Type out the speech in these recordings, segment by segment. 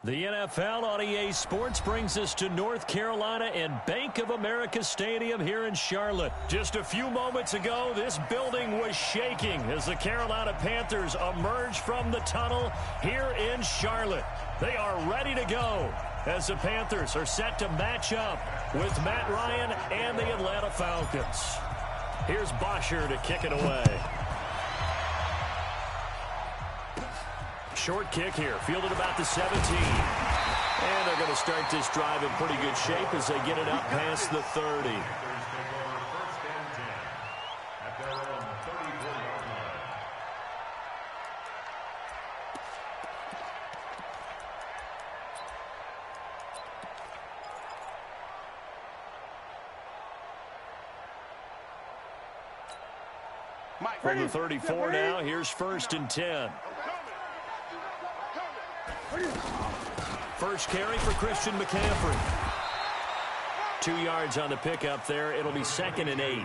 The NFL on EA Sports brings us to North Carolina and Bank of America Stadium here in Charlotte. Just a few moments ago, this building was shaking as the Carolina Panthers emerge from the tunnel here in Charlotte. They are ready to go as the Panthers are set to match up with Matt Ryan and the Atlanta Falcons. Here's Bosher to kick it away. Short kick here, fielded about the 17. And they're going to start this drive in pretty good shape as they get it up past the 30. From the 34 now, here's 1st and 10. First carry for Christian McCaffrey. 2 yards on the pickup there. It'll be 2nd and 8.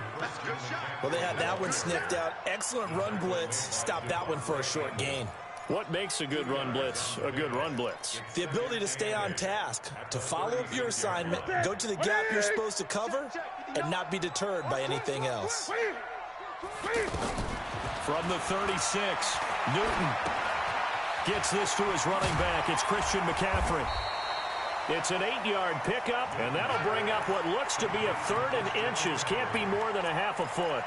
Well, they had that one sniffed out. Excellent run blitz. Stop that one for a short gain. What makes a good run blitz a good run blitz? The ability to stay on task, to follow up your assignment, go to the gap you're supposed to cover, and not be deterred by anything else. From the 36, Newton gets this to his running back. It's Christian McCaffrey. It's an 8-yard pickup, and that'll bring up what looks to be a 3rd and inches. Can't be more than a half a foot.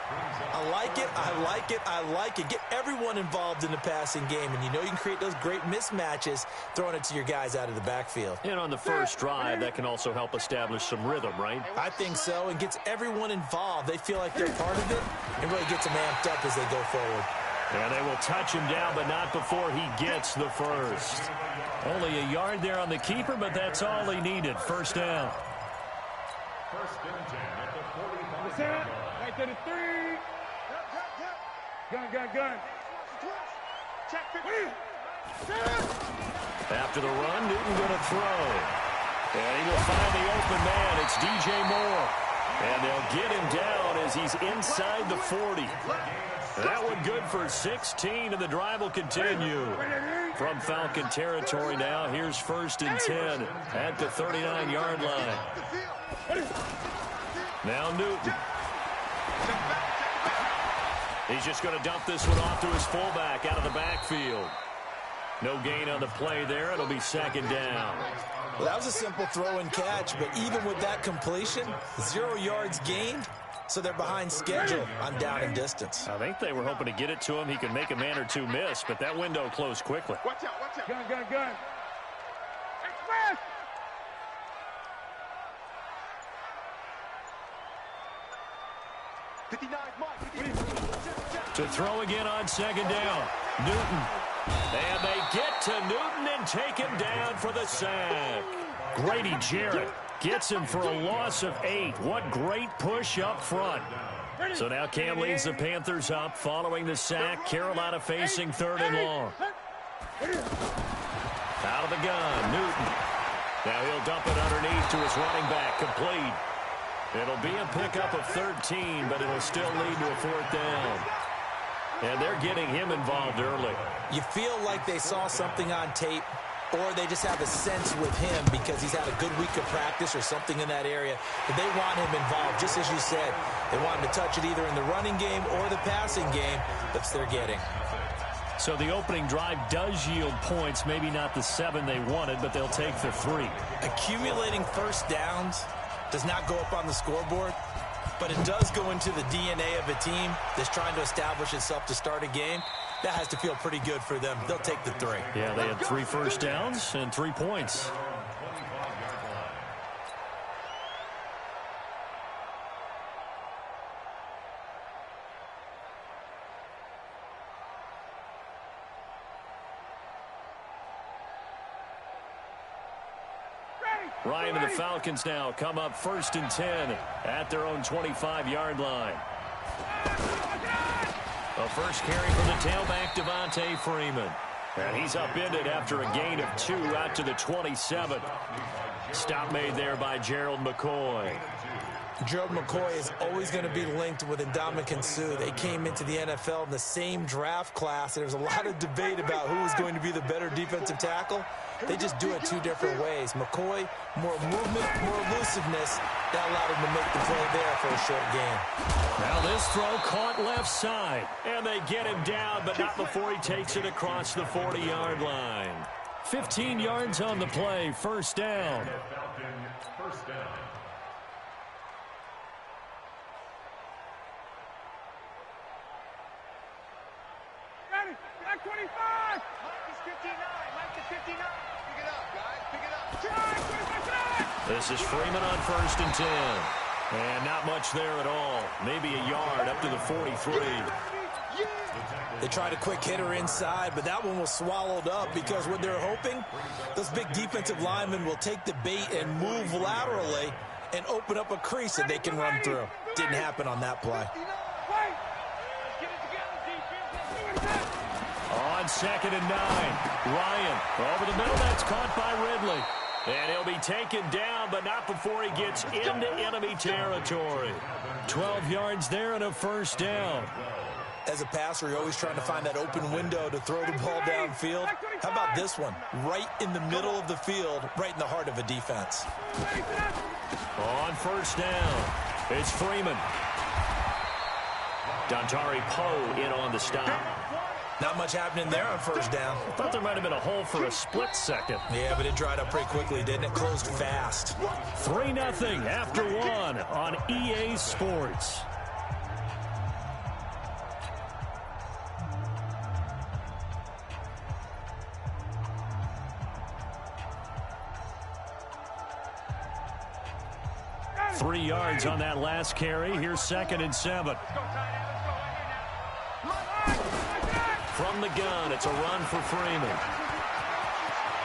I like it, I like it, I like it. Get everyone involved in the passing game, and you know you can create those great mismatches throwing it to your guys out of the backfield. And on the first drive, that can also help establish some rhythm, right? I think so, and gets everyone involved. They feel like they're part of it, and really gets them amped up as they go forward. And they will touch him down, but not before he gets the first. Only a yard there on the keeper, but that's all he needed. First down. 1st and 10 at the 45. Right to the 3. Gun. Check. After the run, Newton going to throw. And he will find the open man. It's DJ Moore. And they'll get him down as he's inside the 40. That one good for 16, and the drive will continue. From Falcon territory now, here's 1st and 10 at the 39-yard line. Now Newton. He's just going to dump this one off to his fullback out of the backfield. No gain on the play there. It'll be 2nd down. Well, that was a simple throw and catch, but even with that completion, 0 yards gained. So they're behind schedule on down and distance. I think they were hoping to get it to him. He could make a man or two miss, but that window closed quickly. Watch out. Gun. Express! To throw again on 2nd down. Newton. And they get to Newton and take him down for the sack. Grady Jarrett gets him for a loss of 8. What great push up front. So now Cam leads the Panthers up following the sack. Carolina facing 3rd and long. Out of the gun, Newton. Now he'll dump it underneath to his running back, complete. It'll be a pickup of 13, but it'll still lead to a 4th down. And they're getting him involved early. You feel like they saw something on tape, or they just have a sense with him because he's had a good week of practice or something in that area. But they want him involved, just as you said. They want him to touch it either in the running game or the passing game. That's what they're getting. So the opening drive does yield points, maybe not the 7 they wanted, but they'll take the 3. Accumulating first downs does not go up on the scoreboard, but it does go into the DNA of a team that's trying to establish itself to start a game. That has to feel pretty good for them. They'll take the 3. Yeah, they had 3 first downs and 3 points. Ryan and the Falcons now come up 1st and 10 at their own 25-yard line. A first carry from the tailback, Devontae Freeman. And he's upended after a gain of 2 out to the 27. Stop made there by Gerald McCoy. Gerald McCoy is always going to be linked with Ndamukong Suh. They came into the NFL in the same draft class, and there's a lot of debate about who is going to be the better defensive tackle. They just do it two different ways. McCoy, more movement, more elusiveness. That allowed him to make the play there for a short gain. Now this throw caught left side, and they get him down, but not before he takes it across the 40-yard line. 15 yards on the play, first down. First down. Ready, back 25. Mike is 59. Mike is 59. Pick it up, guys. Pick it up. Try, 25. This is Freeman on 1st and 10. And not much there at all. Maybe a yard up to the 43. They tried a quick hitter inside, but that one was swallowed up because what they're hoping, those big defensive linemen will take the bait and move laterally and open up a crease that they can run through. Didn't happen on that play. On 2nd and 9, Ryan over the middle. That's caught by Ridley. And he'll be taken down, but not before he gets into enemy territory. 12 yards there and a first down. As a passer, you're always trying to find that open window to throw the ball downfield. How about this one? Right in the middle of the field, right in the heart of a defense. On 1st down, it's Freeman. Dontari Poe in on the stop. Not much happening there on 1st down. I thought there might have been a hole for a split second. Yeah, but it dried up pretty quickly, didn't it? Closed fast. 3-0 after 1 on EA Sports. Three yards on that last carry. Here's 2nd and 7. From the gun, it's a run for Freeman.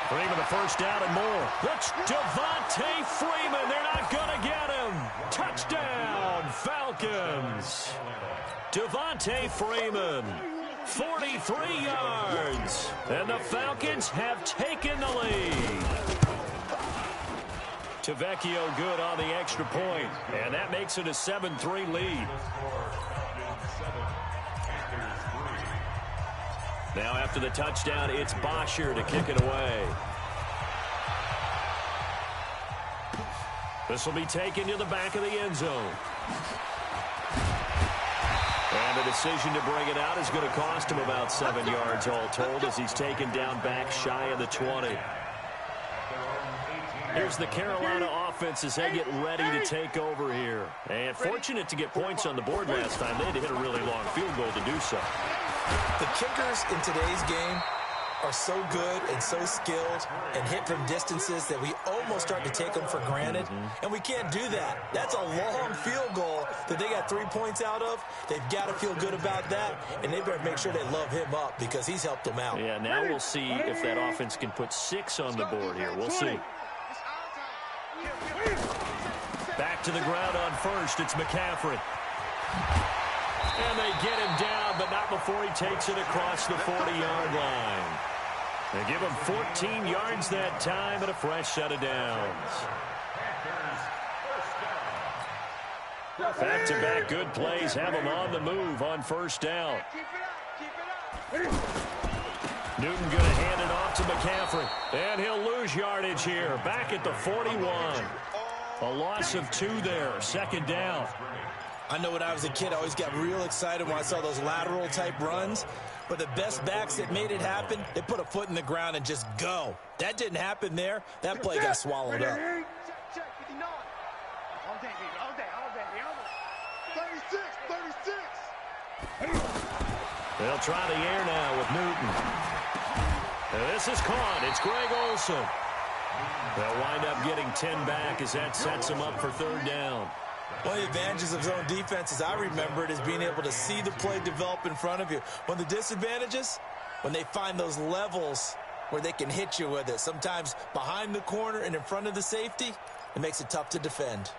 Freeman, the first down and more. That's Devontae Freeman. They're not going to get him. Touchdown, Falcons. Devontae Freeman, 43 yards. And the Falcons have taken the lead. Tavecchio good on the extra point, and that makes it a 7-3 lead. Now after the touchdown, it's Bosher to kick it away. This will be taken to the back of the end zone. And the decision to bring it out is going to cost him about 7 yards all told as he's taken down back shy of the 20. Here's the Carolina offense as they get ready to take over here. And fortunate to get points on the board last time. They had to hit a really long field goal to do so. The kickers in today's game are so good and so skilled and hit from distances that we almost start to take them for granted. And we can't do that. That's a long field goal that they got 3 points out of. They've got to feel good about that, and they better make sure they love him up because he's helped them out. Yeah, now we'll see if that offense can put 6 on the board here. We'll see. Back to the ground on 1st. It's McCaffrey. And they get him down, but not before he takes it across the 40-yard line. They give him 14 yards that time and a fresh set of downs. Back-to-back good plays have him on the move on 1st down. Newton going to hand it off to McCaffrey. And he'll lose yardage here. Back at the 41. A loss of 2 there. 2nd down. I know when I was a kid, I always got real excited when I saw those lateral-type runs. But the best backs that made it happen, they put a foot in the ground and just go. That didn't happen there. That play got swallowed up. Check, 59. All day, baby. All day, all day. 36, 36. They'll try the air now with Newton. And this is caught. It's Greg Olsen. They'll wind up getting 10 back as that sets them up for 3rd down. One of the advantages of zone defense, as I remember it, is being able to see the play develop in front of you. One of the disadvantages, when they find those levels where they can hit you with it, sometimes behind the corner and in front of the safety, it makes it tough to defend.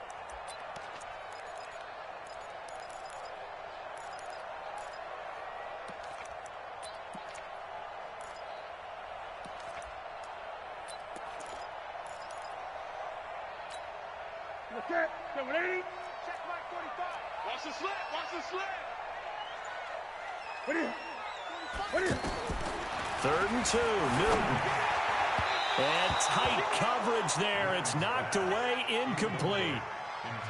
Okay, 780. Check my 45. Watch the slant. Watch the slant. What are you? 3rd and 2, Newton. And tight coverage there. It's knocked away, incomplete.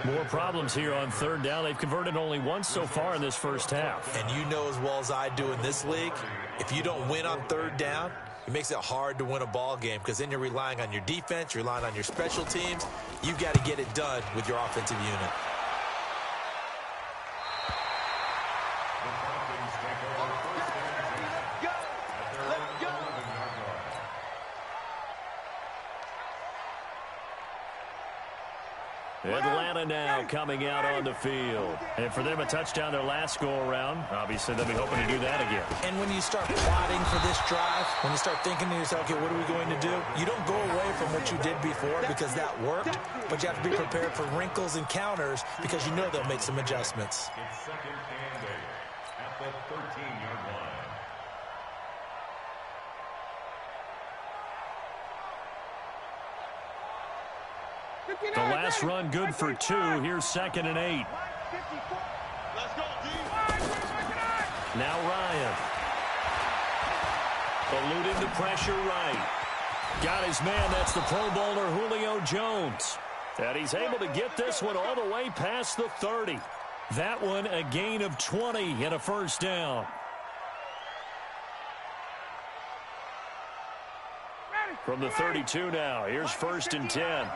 More problems here on 3rd down. They've converted only once so far in this first half. And you know as well as I do in this league, if you don't win on 3rd down, it makes it hard to win a ball game because then you're relying on your defense, you're relying on your special teams. You've got to get it done with your offensive unit. Atlanta now coming out on the field. And for them, a touchdown their last go-around. Obviously, they'll be hoping to do that again. And when you start plotting for this drive, when you start thinking to yourself, okay, what are we going to do? You don't go away from what you did before because that worked, but you have to be prepared for wrinkles and counters because you know they'll make some adjustments. It's 2nd and 8 at the 13-yard line. The last run good for 2. Here's 2nd and 8. Let's go, D. Now Ryan. Eluding the pressure right. Got his man. That's the Pro Bowler Julio Jones. And he's able to get this one all the way past the 30. That one a gain of 20 and a 1st down. From the 32 now. Here's 1st and 10.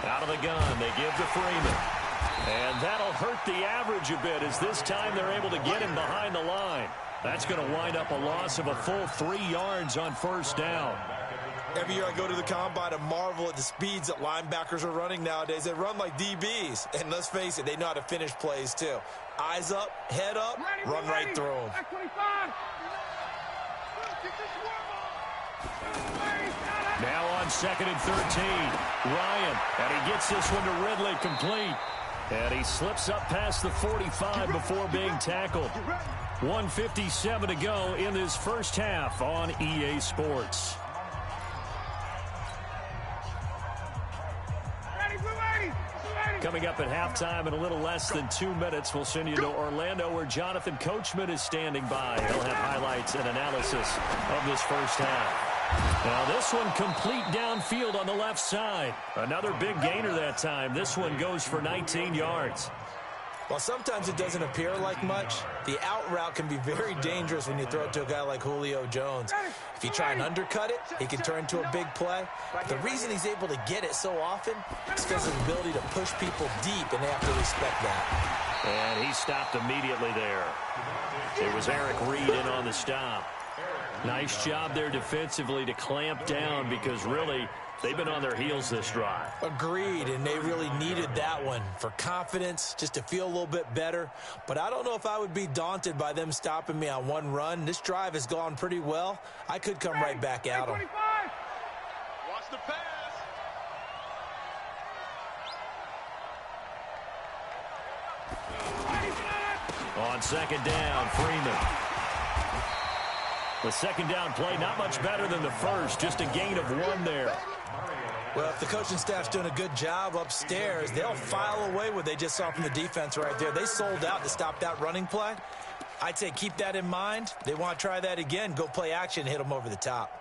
Out of the gun, they give to Freeman. And that'll hurt the average a bit as this time they're able to get him behind the line. That's going to wind up a loss of a full 3 yards on 1st down. Every year I go to the combine and marvel at the speeds that linebackers are running nowadays. They run like DBs. And let's face it, they know how to finish plays too. Eyes up, head up, run right through them. Now on 2nd and 13. Ryan, and he gets this one to Ridley complete. And he slips up past the 45 before being tackled. 1:57 to go in this first half on EA Sports. Coming up at halftime in a little less than 2 minutes, we'll send you to Orlando where Jonathan Coachman is standing by. He'll have highlights and analysis of this first half. Now this one complete downfield on the left side. Another big gainer that time. This one goes for 19 yards. While sometimes it doesn't appear like much, the out route can be very dangerous when you throw it to a guy like Julio Jones. If you try and undercut it, he can turn into a big play. But the reason he's able to get it so often is because of his ability to push people deep, and they have to respect that. And he stopped immediately there. It was Eric Reed in on the stop. Nice job there defensively to clamp down because really they've been on their heels this drive. Agreed, and they really needed that one for confidence, just to feel a little bit better. But I don't know if I would be daunted by them stopping me on one run. This drive has gone pretty well. I could come right back at them. Watch the pass. On 2nd down, Freeman. The 2nd down play, not much better than the first, just a gain of 1 there. Well, if the coaching staff's doing a good job upstairs, they'll file away what they just saw from the defense right there. They sold out to stop that running play. I'd say keep that in mind. They want to try that again, go play action, hit them over the top.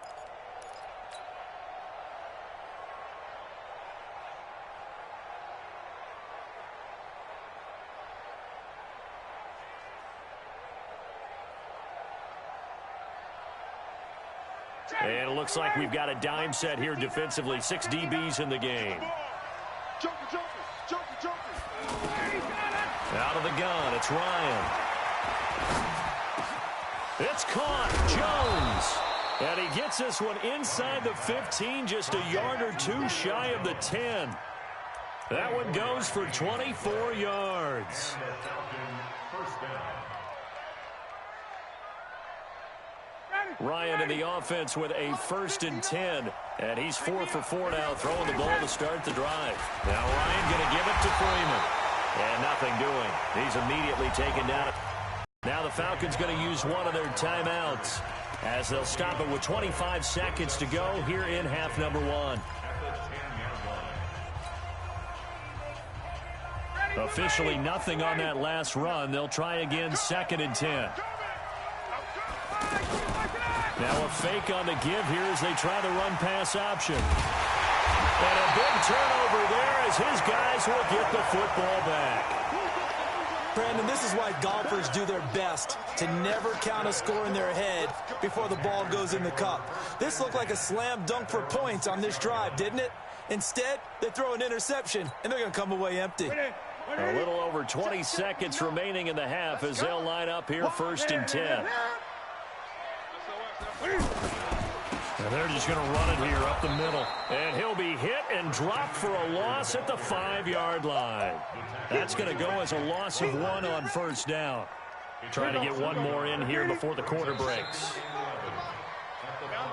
And it looks like we've got a dime set here defensively. 6 DBs in the game. Out of the gun, it's Ryan. It's caught, Jones. And he gets this one inside the 15, just a yard or 2 shy of the 10. That one goes for 24 yards. Ryan in the offense with a 1st and 10. And he's 4 for 4 now, throwing the ball to start the drive. Now Ryan going to give it to Freeman. And nothing doing. He's immediately taken down. Now the Falcons going to use one of their timeouts as they'll stop it with 25 seconds to go here in half number 1. Officially nothing on that last run. They'll try again, 2nd and 10. Now a fake on the give here as they try the run-pass option. And a big turnover there as his guys will get the football back. Brandon, this is why golfers do their best to never count a score in their head before the ball goes in the cup. This looked like a slam dunk for points on this drive, didn't it? Instead, they throw an interception, and they're going to come away empty. A little over 20 seconds remaining in the half as they'll line up here, 1st and 10. And they're just going to run it here up the middle. And he'll be hit and dropped for a loss at the 5-yard line. That's going to go as a loss of 1 on 1st down. Trying to get one more in here before the quarter breaks.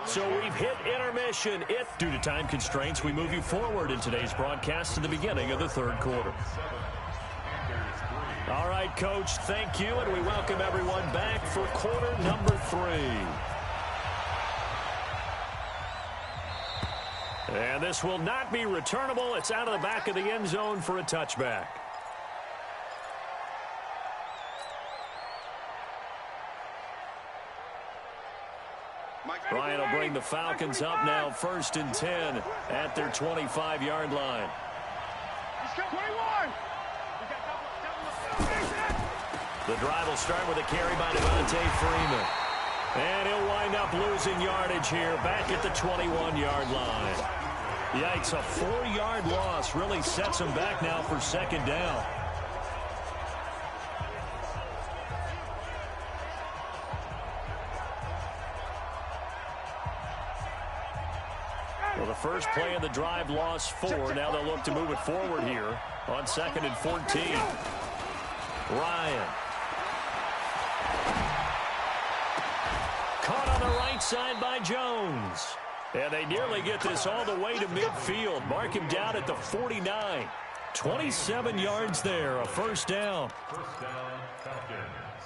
So we've hit intermission. Due to time constraints, we move you forward in today's broadcast to the beginning of the 3rd quarter. All right, Coach, thank you, and we welcome everyone back for quarter number 3. And this will not be returnable. It's out of the back of the end zone for a touchback. Ryan will bring the Falcons up now, 1st and 10 at their 25-yard line. The drive will start with a carry by Devontae Freeman. And he'll wind up losing yardage here back at the 21-yard line. Yikes, a 4-yard loss really sets him back now for 2nd down. Well, the first play of the drive lost 4. Now they'll look to move it forward here on 2nd and 14. Ryan. Caught on the right side by Jones. And they nearly get this all the way to midfield. Mark him down at the 49. 27 yards there, a 1st down. First down, Falcons.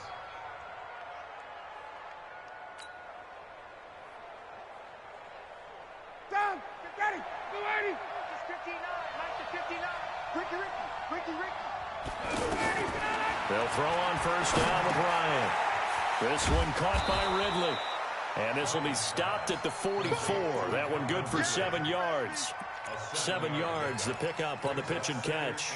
Down, get ready, go ready. It's 59, Mike to 59. Ricky. They'll throw on 1st down with Ryan. This one caught by Ridley. And this will be stopped at the 44. That one good for 7 yards. 7 yards, the pickup on the pitch and catch.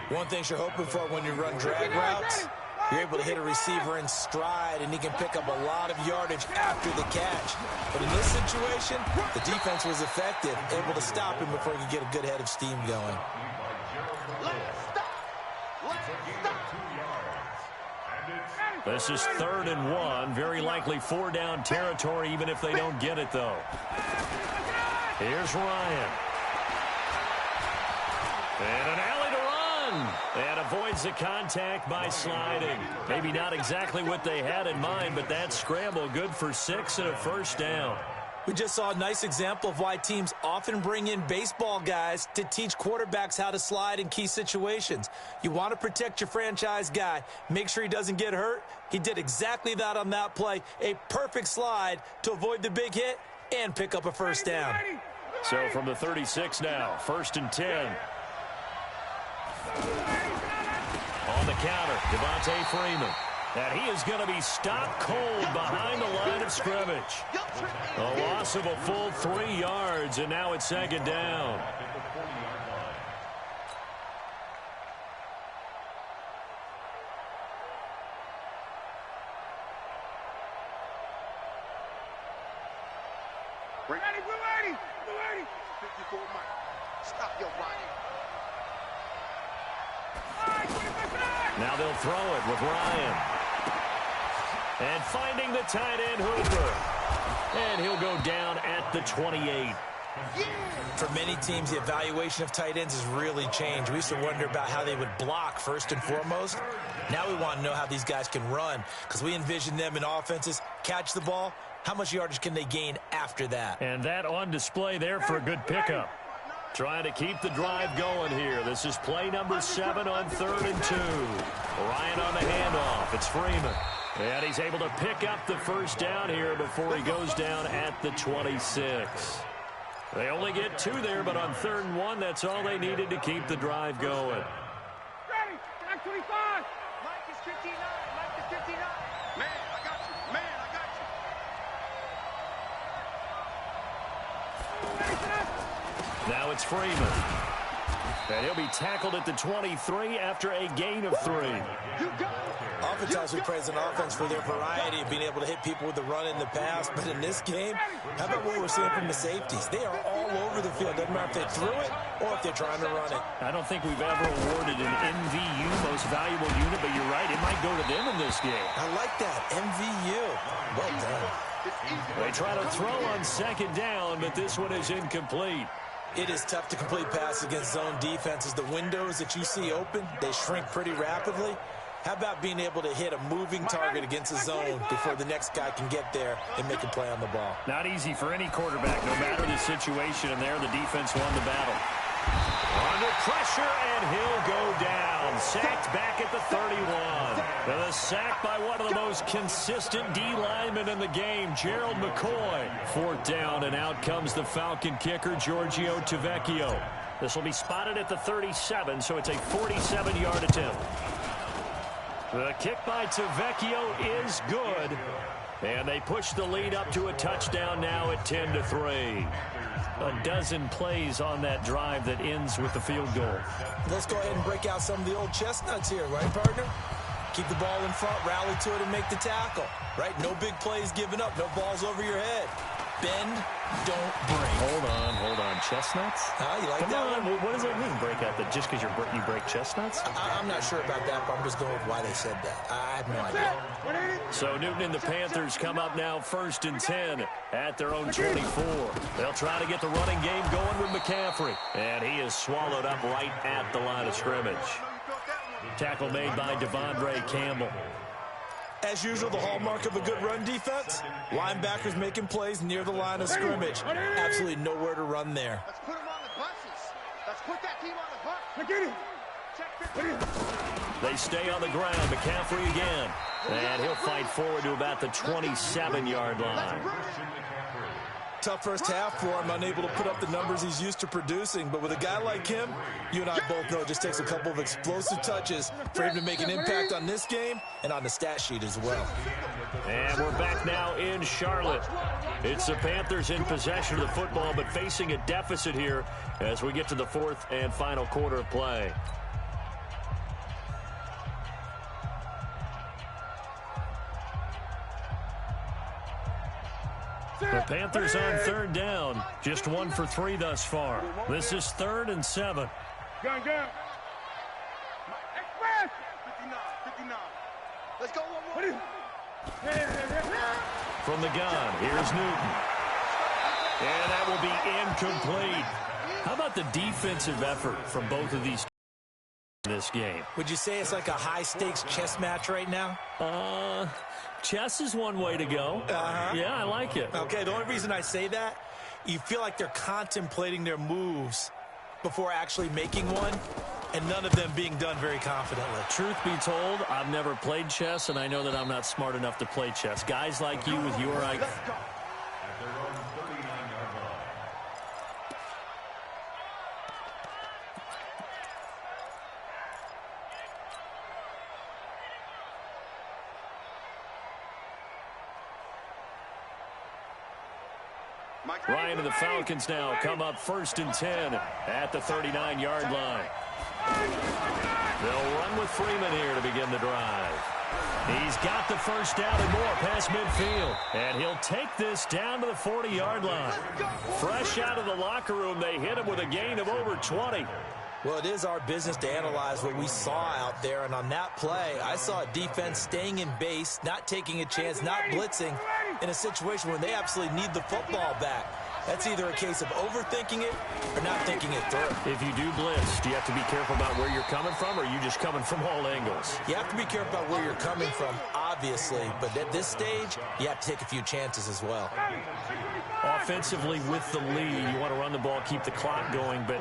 One thing you're hoping for when you run drag routes, you're able to hit a receiver in stride, and he can pick up a lot of yardage after the catch. But in this situation, the defense was effective, able to stop him before he could get a good head of steam going. This is 3rd and 1. Very likely 4-down territory, even if they don't get it, though. Here's Ryan. And an alley to run. And avoids the contact by sliding. Maybe not exactly what they had in mind, but that scramble good for 6 and a 1st down. We just saw a nice example of why teams often bring in baseball guys to teach quarterbacks how to slide in key situations. You want to protect your franchise guy. Make sure he doesn't get hurt. He did exactly that on that play. A perfect slide to avoid the big hit and pick up a 1st down. So from the 36 now, 1st and 10. On the counter, Devontae Freeman. And he is going to be stopped cold behind the line of scrimmage. A loss of a full 3 yards, and now it's 2nd down. Ready. 54 Mike. Stop your body. Now they'll throw it with Ryan. And finding the tight end Hooper. And he'll go down at the 28. For many teams, the evaluation of tight ends has really changed. We used to wonder about how they would block first and foremost. Now we want to know how these guys can run, because we envision them in offenses, catch the ball. How much yardage can they gain after that? And that on display there for a good pickup. Trying to keep the drive going here. This is play number 7 on 3rd and 2. Ryan on the handoff. It's Freeman. And he's able to pick up the 1st down here before he goes down at the 26. They only get 2 there, but on 3rd and 1, that's all they needed to keep the drive going. Now it's Freeman. And he'll be tackled at the 23 after a gain of 3. Oftentimes we praise an offense for their variety of being able to hit people with the run in the pass. But in this game, how about what we're seeing from the safeties? They are all over the field. Doesn't matter if they threw it or if they're trying to run it. I don't think we've ever awarded an MVU, most valuable unit, but you're right, it might go to them in this game. I like that, MVU. Well done. They try to throw on second down, but this one is incomplete. It is tough to complete passes against zone defenses. The windows that you see open, they shrink pretty rapidly. How about being able to hit a moving target against a zone before the next guy can get there and make a play on the ball? Not easy for any quarterback, no matter the situation, and there the defense won the battle. Under pressure, and he'll go down. Sacked back at the 31. The sack by one of the most consistent D linemen in the game, Gerald McCoy. 4th down, and out comes the Falcon kicker, Giorgio Tavecchio. This will be spotted at the 37, so it's a 47-yard attempt. The kick by Tavecchio is good, and they push the lead up to a touchdown now at 10-3. A dozen plays on that drive that ends with the field goal. Let's go ahead and break out some of the old chestnuts here, right, partner? Keep the ball in front, rally to it, and make the tackle, right? No big plays given up, no balls over your head. Bend, don't break. Hold on. Chestnuts? You like Come that on. one? What does that mean, break out? That just because you break chestnuts? I'm not sure about that, but I'm just going with why they said that. I have no idea. So Newton and the Panthers come up now 1st and 10 at their own 24. They'll try to get the running game going with McCaffrey. And he is swallowed up right at the line of scrimmage. Tackle made by Devondre Campbell. As usual, the hallmark of a good run defense, linebackers making plays near the line of scrimmage. Absolutely nowhere to run there. Let's put them on the buses. Let's put that team on the bus. They stay on the ground. McCaffrey again. And he'll fight forward to about the 27-yard line. Tough first half for him, unable to put up the numbers he's used to producing. But with a guy like him, you and I both know it just takes a couple of explosive touches for him to make an impact on this game and on the stat sheet as well. And we're back now in Charlotte. It's the Panthers in possession of the football, but facing a deficit here as we get to the 4th and final quarter of play. The Panthers on 3rd down. Just 1 for 3 thus far. This is 3rd and 7. Gun. Express. 59. Let's go one more. From the gun, here's Newton. And that will be incomplete. How about the defensive effort from both of these in this game? Would you say it's like a high-stakes chess match right now? Chess is one way to go. Yeah, I like it. Okay, the only reason I say that, you feel like they're contemplating their moves before actually making one, and none of them being done very confidently. Truth be told, I've never played chess, and I know that I'm not smart enough to play chess. Guys like you with your IQ. Ryan and the Falcons now come up 1st and 10 at the 39-yard line. They'll run with Freeman here to begin the drive. He's got the first down and more past midfield. And he'll take this down to the 40-yard line. Fresh out of the locker room, they hit him with a gain of over 20. Well, it is our business to analyze what we saw out there, and on that play, I saw a defense staying in base, not taking a chance, not blitzing in a situation where they absolutely need the football back. That's either a case of overthinking it or not thinking it through. If you do blitz, do you have to be careful about where you're coming from, or are you just coming from all angles? You have to be careful about where you're coming from, obviously, but at this stage, you have to take a few chances as well. Offensively with the lead, you want to run the ball, keep the clock going, but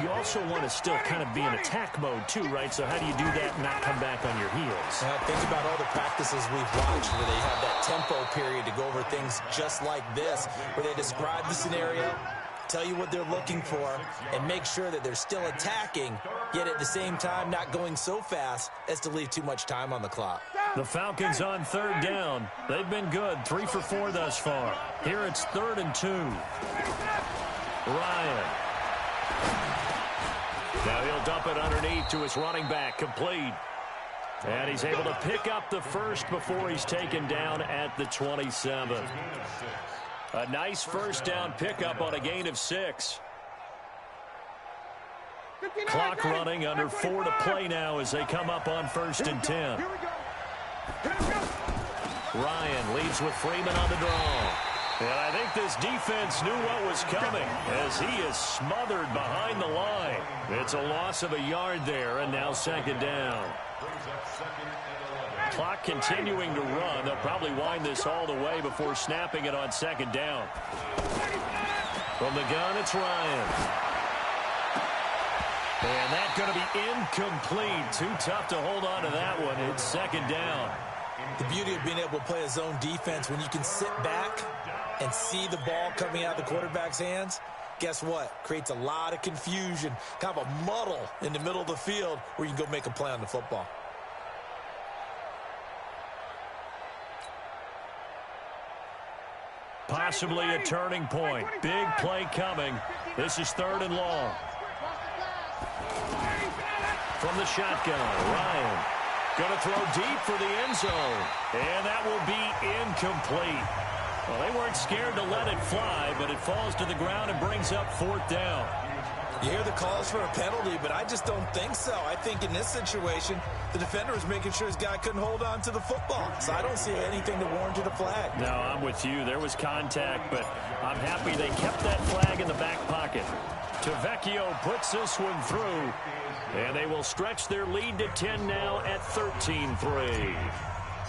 you also want to still kind of be in attack mode too, right? So how do you do that and not come back on your heels? Think about all the practices we've watched where they have that tempo period to go over things just like this, where they describe the scenario, tell you what they're looking for, and make sure that they're still attacking, yet at the same time not going so fast as to leave too much time on the clock. The Falcons on 3rd down. They've been good, 3 for 4 thus far. Here it's 3rd and 2. Ryan Now he'll dump it underneath to his running back, complete. And he's able to pick up the first before he's taken down at the 27. A nice first down pickup on a gain of 6. Clock running, under 4 to play now as they come up on 1st and 10. Ryan leads with Freeman on the draw. And I think this defense knew what was coming as he is smothered behind the line. It's a loss of a yard there, and now 2nd down. Clock continuing to run. They'll probably wind this all the way before snapping it on 2nd down. From the gun, it's Ryan. And that's going to be incomplete. Too tough to hold on to that one. It's 2nd down. The beauty of being able to play a zone defense, when you can sit back and see the ball coming out of the quarterback's hands, guess what? Creates a lot of confusion, kind of a muddle in the middle of the field where you can go make a play on the football. Possibly a turning point. Big play coming. This is 3rd and long. From the shotgun, Ryan going to throw deep for the end zone. And that will be incomplete. Well, they weren't scared to let it fly, but it falls to the ground and brings up 4th down. You hear the calls for a penalty, but I just don't think so. I think in this situation, the defender was making sure his guy couldn't hold on to the football. So I don't see anything that warranted a flag. No, I'm with you. There was contact, but I'm happy they kept that flag in the back pocket. Tavecchio puts this one through, and they will stretch their lead to 10 now at 13-3.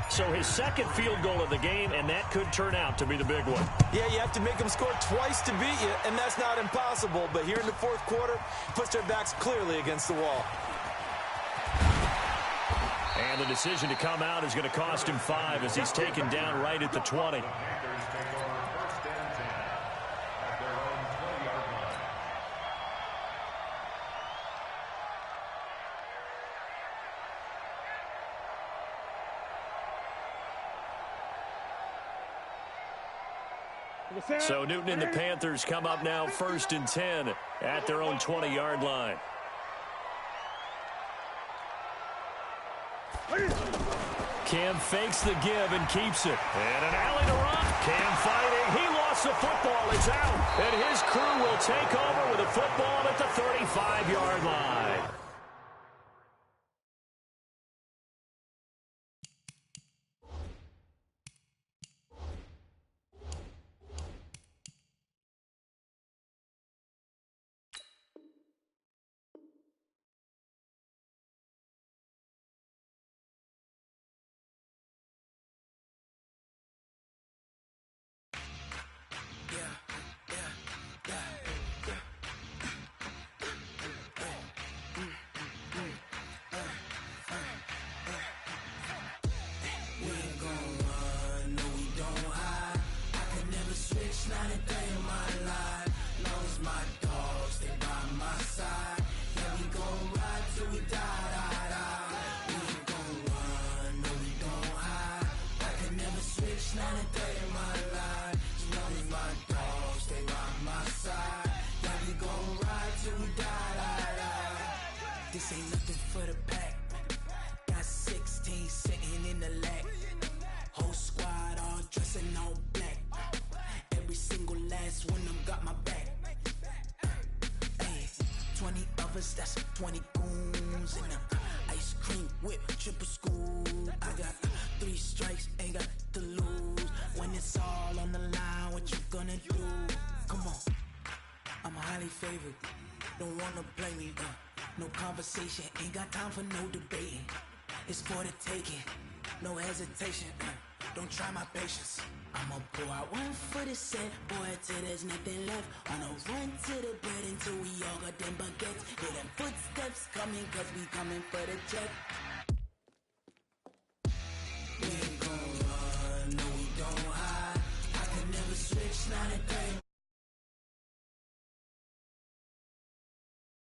So his 2nd field goal of the game, and that could turn out to be the big one. Yeah, you have to make them score twice to beat you, and that's not impossible. But here in the 4th quarter, puts their backs clearly against the wall. And the decision to come out is going to cost him 5 as he's taken down right at the 20. So Newton and the Panthers come up now 1st and 10 at their own 20-yard line. Cam fakes the give and keeps it. And an alley to run. Cam fighting. He lost the football. It's out. And his crew will take over with a football at the 35-yard line. This ain't nothing for the pack. Got 16 sitting in the lag. Whole squad all dressing all black. Every single last one of them got my back. Hey, 20 of us, that's 20 goons in them. Ice cream whip, triple scoop. I got 3 strikes, ain't got to lose. When it's all on the line, what you gonna do? Come on, I'm highly favored. Don't wanna play me, no conversation, ain't got time for no debating. It's for the taking, no hesitation. Don't try my patience. I'ma pour out one for the set, boy, till there's nothing left. On a run to the bread until we all got them baguettes. Hear them footsteps coming, cause we coming for the check.